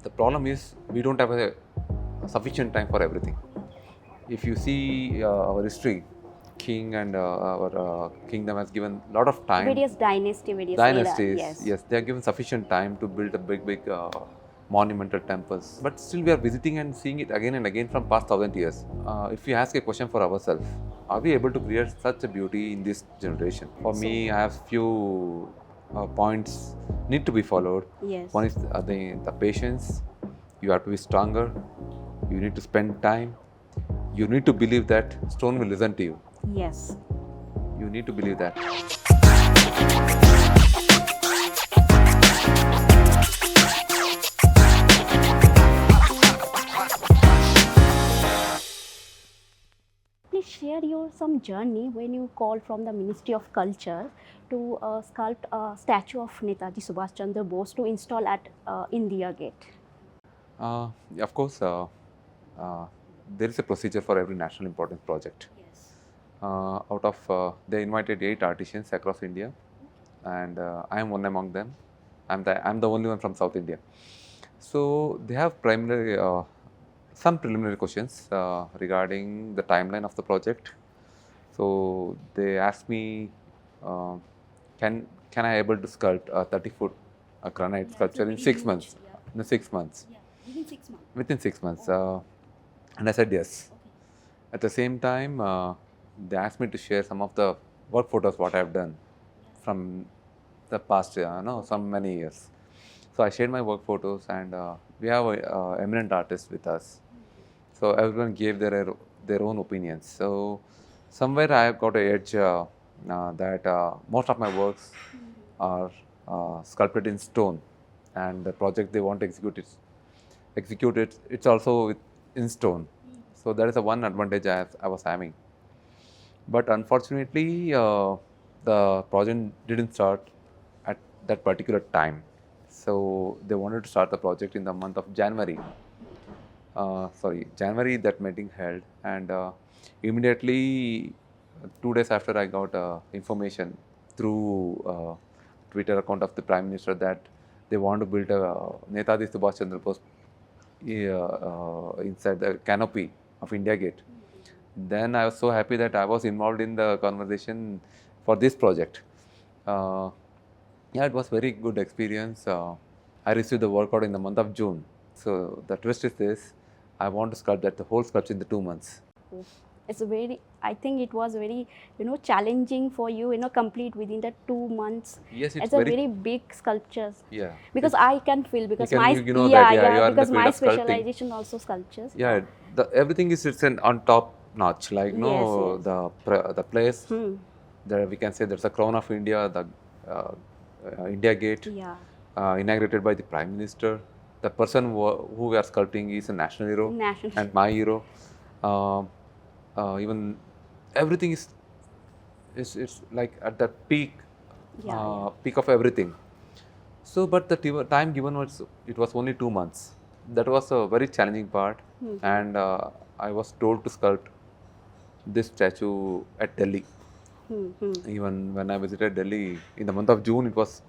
The problem is we don't have a sufficient time for everything. If you see our history, king and our kingdom has given a lot of time. Various dynasty, various era, Dynasties, yes. yes, they are given sufficient time to build a big monumental temples. But still, we are visiting and seeing it again and again from past 1,000 years. If we ask a question for ourselves, are we able to create such a beauty in this generation? For me, I have few points need to be followed. Yes. One is the patience. You have to be stronger. You need to spend time. You need to believe that stone will listen to you. Yes. You need to believe that. Please share your some journey when you called from the Ministry of Culture to sculpt a statue of Netaji Subhas Chandra Bose to install at India Gate. Of course, uh, there is a procedure for every national importance project. Yes. They invited 8 artisans across India, and I am one among them. I'm the only one from South India. So they have some preliminary questions regarding the timeline of the project. So they asked me, uh, can I able to sculpt a 30-foot granite sculpture in 6 months? In 6 months. Within 6 months. Within 6 months. And I said yes. At the same time, they asked me to share some of the work photos what I have done from the past, some many years. So I shared my work photos, and we have eminent artists with us. So everyone gave their own opinions. So somewhere I have got a edge that most of my works are sculpted in stone, and the project they want to execute it. It's also in stone. So that is the one advantage I was having. But unfortunately, the project didn't start at that particular time. So they wanted to start the project in the month of January. January that meeting held, and immediately 2 days after I got information through Twitter account of the Prime Minister that they want to build a Netaji Subhas Chandra Bose inside the canopy of India Gate. Then I was so happy that I was involved in the conversation for this project. Yeah, it was very good experience. I received the work order in the month of June. So the twist is this: I want to sculpt that the whole sculpture in the 2 months. It's a very, I think it was very, challenging for you, complete within the 2 months. Yes, It's a very big sculptures. Yeah. Because I can feel, because can- my you know that, yeah, you are in the because field my of sculpting. specialization also sculptures. Yeah, everything is it's on top notch. Like Yes. the place. Hmm. There we can say there's a crown of India, the India Gate, Yeah. inaugurated by the Prime Minister. The person who we are sculpting is a national hero National. and my hero. Even everything is it's like at the peak, Yeah. peak of everything. So, but the time given it was only 2 months. That was a very challenging part, and I was told to sculpt this statue at Delhi. Even when I visited Delhi in the month of June, it was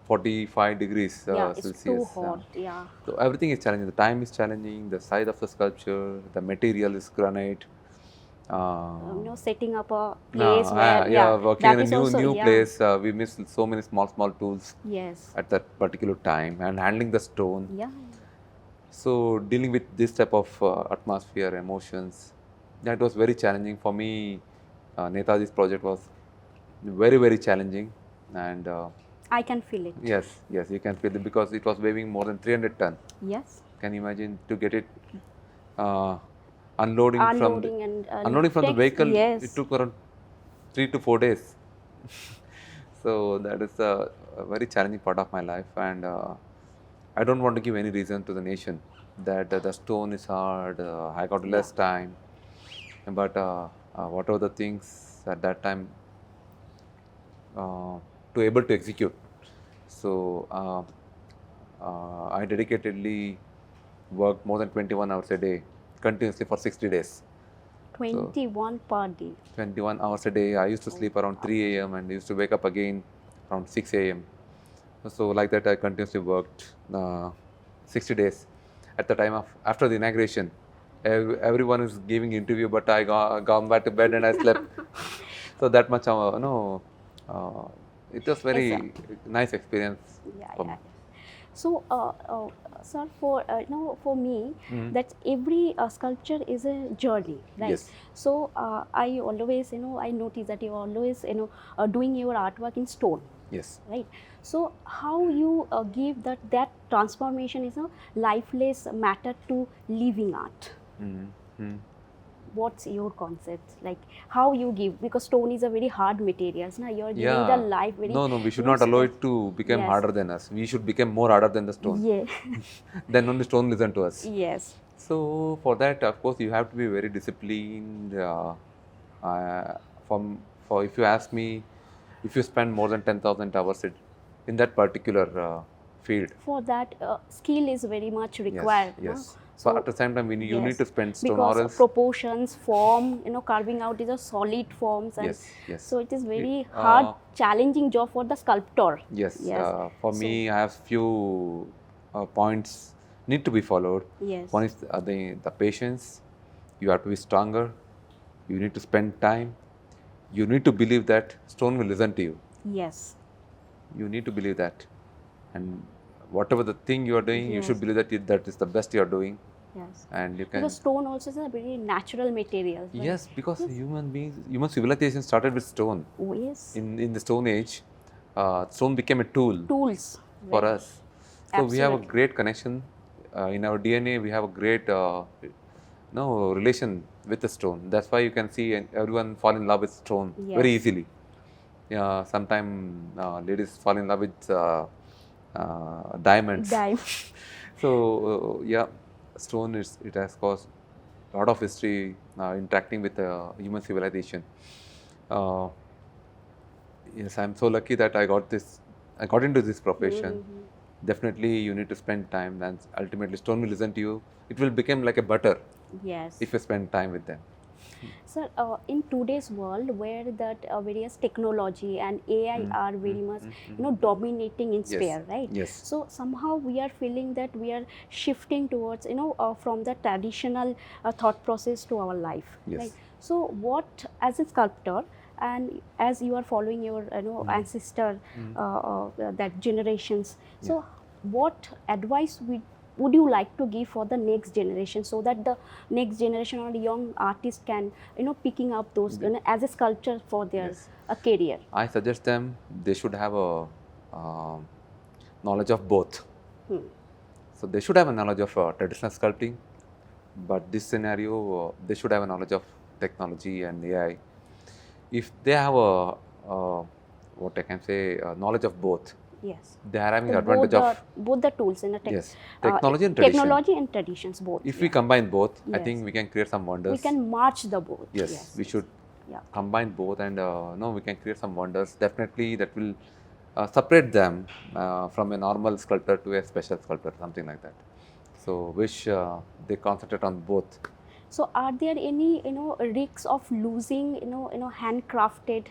45 degrees Yeah, it's Celsius. too hot. Yeah. So everything is challenging. The time is challenging. The size of the sculpture, the material is granite. Setting up a place where working in that is a also, new yeah. place. We miss so many small tools Yes. at that particular time, and handling the stone. Yeah. So dealing with this type of atmosphere, emotions, that was very challenging for me. Netaji's project was very challenging, and I can feel it. yes, you can feel it because it was weighing more than 300 ton. Yes. Can you imagine to get it unloading from the vehicle? Yes. It took around 3 to 4 days. So that is a very challenging part of my life, and I don't want to give any reason to the nation that the stone is hard. I got less time, but whatever the things at that time to able to execute. So I dedicatedly worked more than 21 hours a day, continuously for 60 days. 21 per day. 21 hours a day. I used to sleep around 3 a.m. and used to wake up again around 6 a.m. So like that I continuously worked 60 days. at the time of after the inauguration. Everyone is giving interview, but I gone back to bed and I slept. So that much, it was very nice experience Yeah, for yeah. me. So, sir, for for me, that every sculpture is a journey, right? Yes. So, I always, I notice that you always, doing your artwork in stone, Yes. right? So, how you give that transformation is a lifeless matter to living art? What's your concept, like how you give, because stone is a very hard material, now you're giving the Yeah. life very, No, we should not allow it to become Yes. harder than us. We should become more harder than the stone. Yeah. Then only stone listen to us. Yes. So for that, of course, you have to be very disciplined. Uh, from for if you ask me, if you spend more than 10,000 hours in that particular field, For that, skill is very much yes, required, no? yes. So But at the same time, you need yes, to spend stone, or because else. proportions, form, carving out is a solid forms, and Yes, yes. so it is very Uh, hard, challenging job for the sculptor. Yes. Yes. For So- me, I have few points need to be followed. Yes. One is the patience. You have to be stronger. You need to spend time. You need to believe that stone will listen to you. Yes. You need to believe that, and whatever the thing you are doing, you should Yes. believe that that is the best you are doing, Yes. and you can. Because stone also is a very natural material. Right? Yes, because human civilization started with stone. Oh, yes. In the Stone Age, stone became a tool Tools. for Right. us. So we have a Absolutely. great connection in our DNA. We have a great relation with the stone. That's why you can see everyone fall in love with stone very Yes. easily. Sometimes ladies fall in love with diamonds. So stone it has caused a lot of history interacting with human civilization. Yes, I'm so lucky that I got into this profession. Definitely, you need to spend time, and ultimately, stone will listen to you. It will become like a butter Yes. if you spend time with them. Sir, in today's world where that various technology and AI are very much, dominating in sphere, right? Yes. So somehow we are feeling that we are shifting towards, from the traditional thought process to our life, Yes. right? So what, as a sculptor, and as you are following your, ancestor, that generations, so what advice would you like to give for the next generation, so that the next generation or young artist can, picking up those, as a sculpture for their Yes. career? I suggest them they should have a knowledge of both. So they should have a knowledge of traditional sculpting, but this scenario they should have a knowledge of technology and AI. If they have a what I can say knowledge of both, Yes. they are having So advantage of both the tools in the yes, technology and tradition. technology and traditions both. If we combine both, I Yes. think we can create some wonders. We can march the both. Yes, we should Yeah. combine both, and we can create some wonders. Definitely, that will separate them from a normal sculptor to a special sculptor, something like that. So, wish they concentrate on both. So, are there any risks of losing handcrafted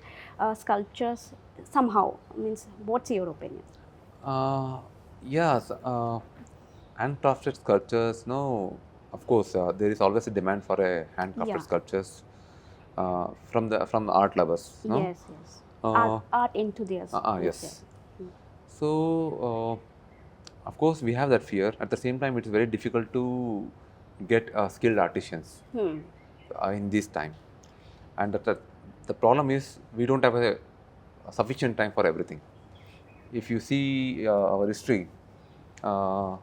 sculptures somehow? Means, what's your opinion? Yes, handcrafted sculptures. No, of course, there is always a demand for a handcrafted sculptures from the art lovers. No? Yes, yes. Art enthusiasts. Yes. So, of course, we have that fear. At the same time, it is very difficult to get skilled artisans in this time. And the problem is we don't have a sufficient time for everything. If you see our history, our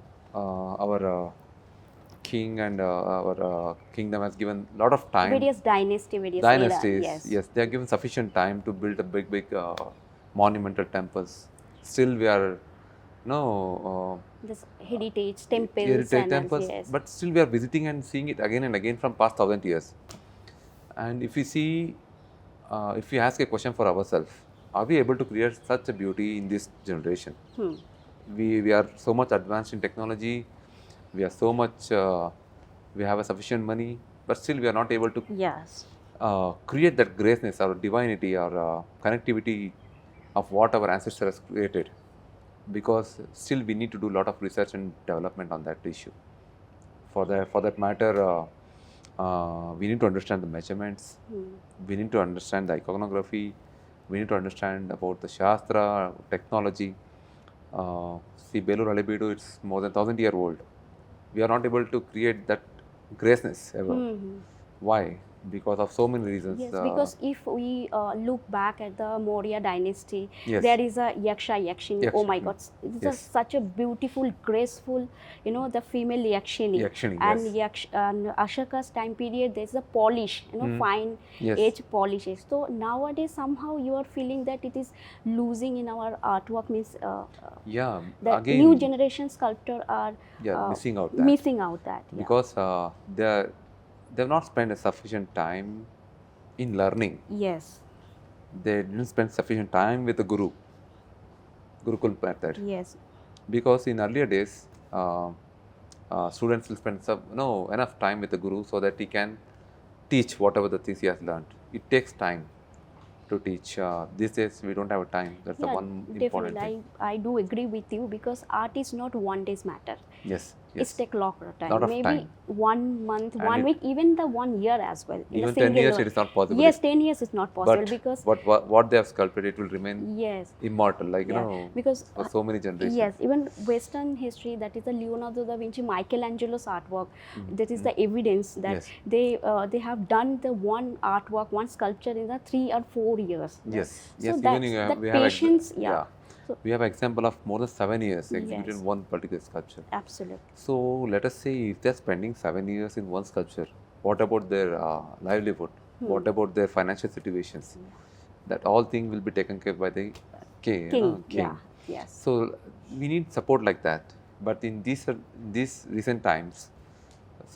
king and our kingdom has given a lot of time. Various dynasties. Yes, they are given sufficient time to build a big monumental temples. Still, we are this heritage temples, yes. But still we are visiting and seeing it again and again from past 1,000 years. And if we see, if we ask a question for ourselves, are we able to create such a beauty in this generation? We are so much advanced in technology, we are so much, we have a sufficient money, but still we are not able to create that graceness or divinity or connectivity of what our ancestors created. Because still we need to do a lot of research and development on that issue. For that matter, we need to understand the measurements. We need to understand the iconography. We need to understand about the Shastra, technology. See, Belur Halebeedu, it's more than 1,000-year old. We are not able to create that graceness ever. Why? Because of so many reasons. Yes, because if we look back at the Maurya dynasty, Yes. there is a Yaksha Yakshini. Oh my God, it's Yes. such a beautiful, graceful, the female Yakshini. Yakshini, And yes. and Ashoka's time period, there's a polish, fine Yes. edge polishes. So nowadays, somehow you are feeling that it is losing in our artwork. Means Yeah, the again, new generation sculptor are missing out that. missing out that. Yeah. Because they've not spent a sufficient time in learning. Yes. They didn't spend sufficient time with the Guru, Gurukul method. Yes. Because in earlier days, students will spend enough time with the Guru so that he can teach whatever the things he has learned. It takes time to teach. These days, we don't have time. That's the one important thing. I do agree with you, because art is not one day's matter. Yes. It's take lot of time. Lot of Maybe time. 1 month, And 1 week, even the 1 year as well. In a Even 10 single years, year. it is not possible. Yes, 10 years is not possible, But because what they have sculpted, it will remain yes, immortal. Like, because for so many generations. yes, even Western history, that is the Leonardo da Vinci, Michelangelo's artwork. That is the evidence that Yes. they have done the one artwork, one sculpture in the 3 or 4 years. Yes. So Yes. that's, Even that we patience, have So, we have example of more than 7 years executed Yes. in one particular sculpture. absolutely. So let us say if they're spending 7 years in one sculpture, what about their livelihood? What about their financial situations? That all thing will be taken care by the king. King. Yeah. Yes. So we need support like that. But in these recent times,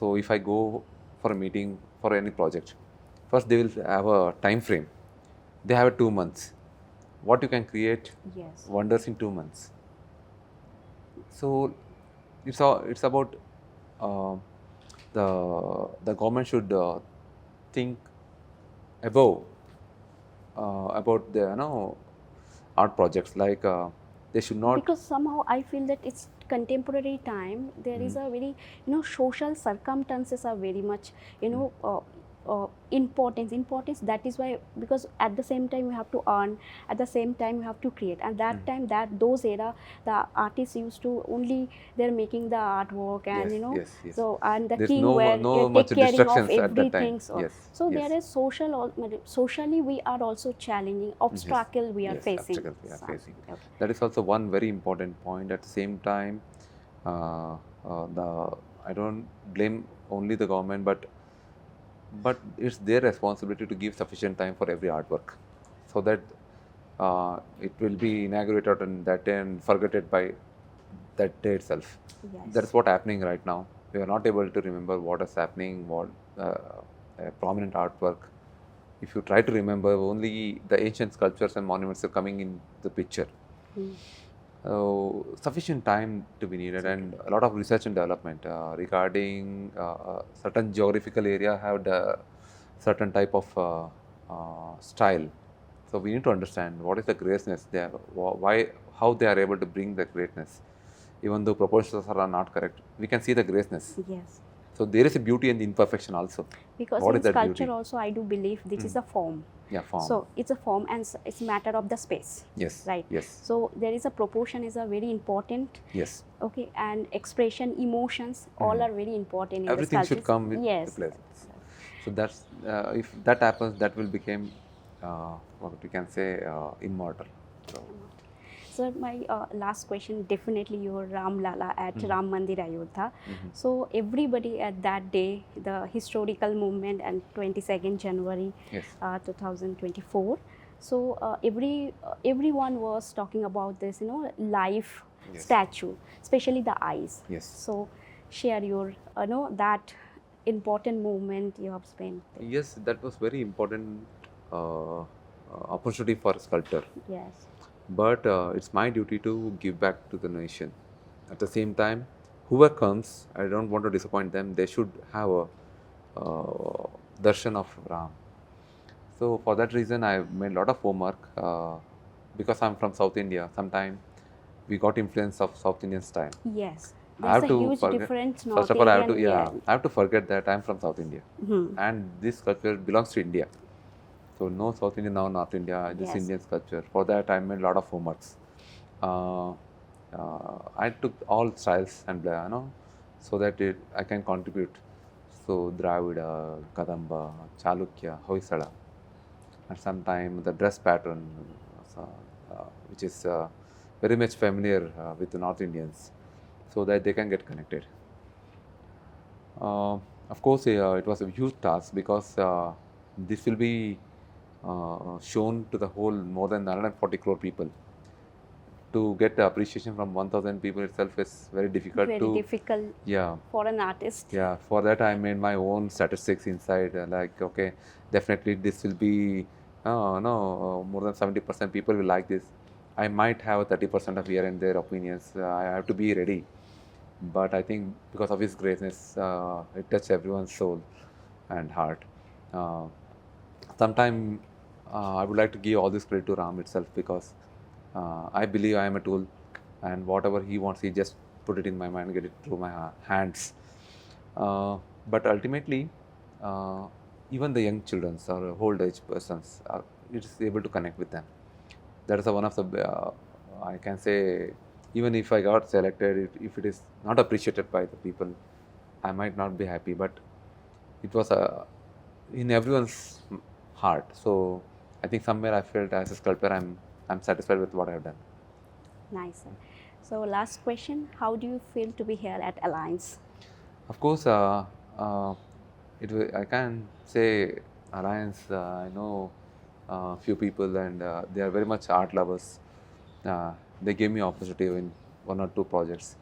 so if I go for a meeting for any project, first they will have a time frame. They have 2 months. What you can create Yes. wonders in 2 months. So it's about the government should think above about the art projects, like they should not. Because somehow I feel that it's contemporary time, there is a very social circumstances are very much importance. That is why, because at the same time you have to earn, at the same time you have to create, and that time, that those era, the artists used to only, they're making the artwork, and Yes, yes. so, and the There's king no were much take caring of distractions at that time. everything. So, Yes, so yes. there is socially we are also challenging obstacle we are Yes, facing. obstacles we are facing. Okay. That is also one very important point. At the same time, I don't blame only the government, but it's their responsibility to give sufficient time for every artwork, so that it will be inaugurated on that day and forgotten by that day itself. Yes. That's what happening right now. We are not able to remember what is happening, what a prominent artwork. If you try to remember, only the ancient sculptures and monuments are coming in the picture. Sufficient time to be needed, and a lot of research and development regarding certain geographical area have the certain type of style. So we need to understand what is the greatness there, how they are able to bring the greatness. Even though proportions are not correct, we can see the greatness. Yes. So there is a beauty in the imperfection also. Because What in is that sculpture beauty? also, I do believe this is a form. Yeah, form. So it's a form, and it's a matter of the space. Yes. Right. Yes. So there is a proportion is a very important. Yes. Okay, and expression, emotions, all are very important in Everything the should sculptures. come with Yes. the place. So that's if that happens, that will become what we can say immortal. So my last question, definitely your Ram Lalla at Ram Mandir Ayodhya. So everybody at that day, the historical movement, and 22nd January Yes. 2024. So everyone was talking about this, life Yes. statue, especially the eyes. Yes. So share your, that important moment you have spent. Yes, that was very important opportunity for a sculptor. Yes. But it's my duty to give back to the nation. At the same time, whoever comes, I don't want to disappoint them. They should have a darshan of Ram. So for that reason, I made a lot of homework. Because I'm from South India, sometimes we got influence of South Indian style. Yes. I There's have a to huge forget. difference, First North of all, I have to Indian, yeah. I have to forget that I'm from South India, and this culture belongs to India. So no South India, now North India. This Yes. Indian culture. For that, I made a lot of homeworks. Uh, I took all styles and so that I can contribute. So Dravida, Kadamba, Chalukya, Hoysala, and sometimes the dress pattern, so, which is very much familiar with the North Indians, so that they can get connected. Of course, it was a huge task because this will be shown to the whole more than 140 crore people. To get the appreciation from 1,000 people itself is very difficult Very difficult yeah. for an artist. Yeah, for that I made my own statistics inside. Like, okay, definitely this will be, no, more than 70% people will like this. I might have 30% of here and there opinions. I have to be ready. But I think because of His greatness, it touched everyone's soul and heart. Uh, Sometime I would like to give all this credit to Ram itself because I believe I am a tool, and whatever he wants, he just put it in my mind, get it through my hands. But ultimately, uh, even the young children or old age persons, it is able to connect with them. That is one of the I can say, even if I got selected, if it is not appreciated by the people, I might not be happy. But it was in everyone's heart. So I think somewhere I felt as a sculptor, I'm satisfied with what I've done. Nice, sir. So last question, how do you feel to be here at Alliance? Of course, I can say Alliance. I know few people, and they are very much art lovers. They gave me opportunity in one or two projects.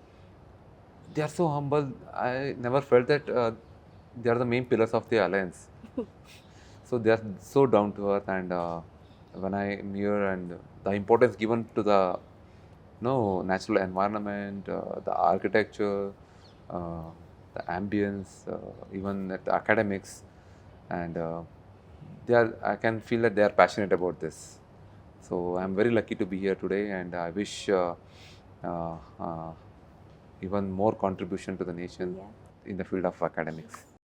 They are so humble. I never felt that they are the main pillars of the Alliance. So they are so down to earth, and when I am here, and the importance given to the no natural environment, the architecture, uh, the ambience, even at the academics, and I can feel that they are passionate about this. So I'm very lucky to be here today, and I wish uh, uh, even more contribution to the nation Yeah. in the field of academics.